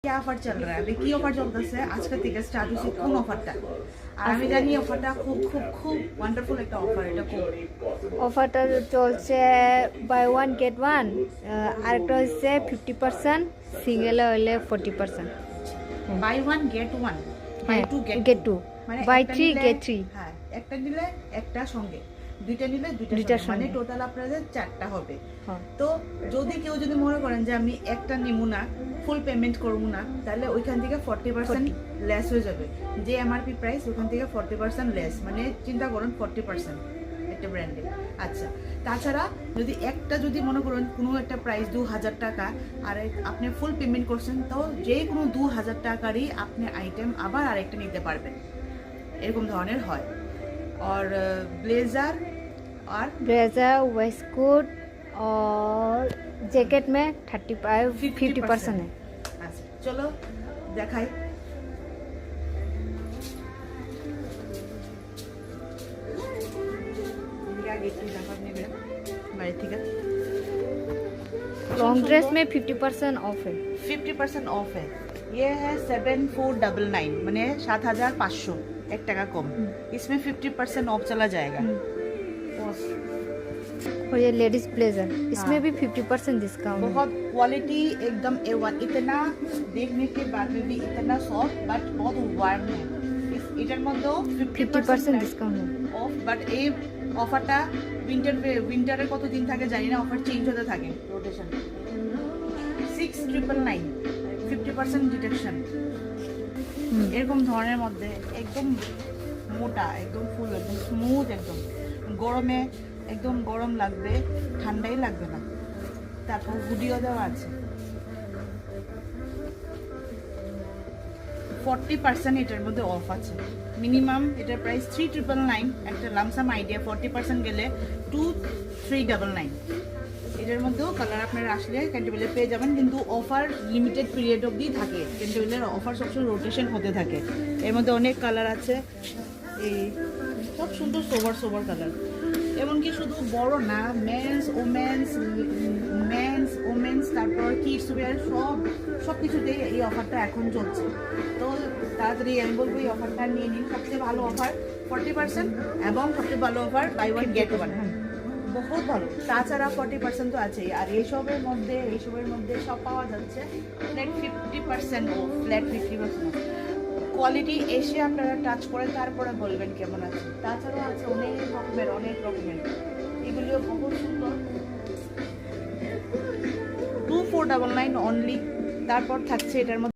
क्या ऑफर चल रहा है अभी की ऑफर চলতেছে আজকে থেকে স্টার্ট হচ্ছে কোন অফারটা আর আমি জানি অফারটা খুব খুব খুব ওয়ান্ডারফুল একটা অফার এটা খুব অফারটা চলছে বাই ওয়ান গেট ওয়ান আরেকটা হচ্ছে 50% সিঙ্গেলে হলে 40% buy one get one buy two get two buy three get three হ্যাঁ একটা নিলে একটা সঙ্গে দুইটা নিলে দুইটা মানে টোটাল আপনাদের চারটা হবে তো যদি কেউ যদি মনে করেন যে আমি একটা নিব না ফুল পেমেন্ট করব না তাহলে ওইখান থেকে 40% লেস হয়ে যাবে যে এমআরপি প্রাইস ওখান থেকে 40% লেস মানে চিন্তা করুন 40% একটা ব্র্যান্ডে আচ্ছা তাছাড়া যদি একটা যদি মনে করেন কোনো একটা প্রাইস 2000 টাকা আর আপনি ফুল পেমেন্ট করছেন তো যে কোনো 2000 টাকারই আপনি আইটেম আবার আরেকটা নিতে পারবেন এরকম ধরনের হয় और ब्लेजर वेस्टकोट और जैकेट में 50% है। अच्छा चलो देखाई लॉन्ग ड्रेस में 50% ऑफ है। 50% ऑफ है ये है 7499 मैंने 7500 एक टका कम इसमें 50% ऑफ चला जाएगा और ये लेडीज ब्लेजर इसमें भी 50% डिस्काउंट बहुत क्वालिटी एकदम A1 इतना देखने के बाद में भी इतना सॉफ्ट बट बहुत वार्म है এটার মধ্যে 50% ডিসকাউন্ট অফ বাট এই অফারটা উইন্টারে কত দিন থাকে জানি না অফার চেঞ্জ হতে থাকে রোটেশন 6999 50% ডিডাকশন এরকম ধরনের মধ্যে একদম মোটা একদম ফুল একদম স্মুথ একদম গরমে একদম গরম লাগবে ঠান্ডাই লাগবে না তারপর হুডিও দেওয়া আছে 40% এটার মধ্যে অফ আছে মিনিমাম এটার প্রাইস 3999 একটা লামসাম আইডিয়া 40% গেলে 2399 এটার মধ্যেও কালার আপনারা আসলে ক্যান্টেবেলে পেয়ে যাবেন কিন্তু অফার লিমিটেড পিরিয়ড অবধি থাকে ক্যান্টেবেলের অফার সবসময় রোটেশন হতে থাকে এর মধ্যে অনেক কালার আছে এই সব সুন্দর সোবার কালার এমনকি শুধু বড় না মেন্স ওমেন্স তারপর কিডস ওয়্যার সব কিছুতেই এই অফারটা এখন চলছে তো তাড়াতাড়ি আমি বলবো এই অফারটা নিয়ে নিন সবচেয়ে ভালো অফার 40% এবং সবচেয়ে ভালো offer by one get one বহুত ভালো তাছাড়া 40% তো আছেই আর এইসবের মধ্যে সব পাওয়া যাচ্ছে ফ্ল্যাট 50% অফ ফ্ল্যাট 50% কোয়ালিটি এসে আপনারা টাচ করে তারপরে বলবেন কেমন আছে তাছাড়াও আছে অনেক রকমের এগুলিও বহুত সুন্দর 2499 অনলি তারপর থাকছে এটার মধ্যে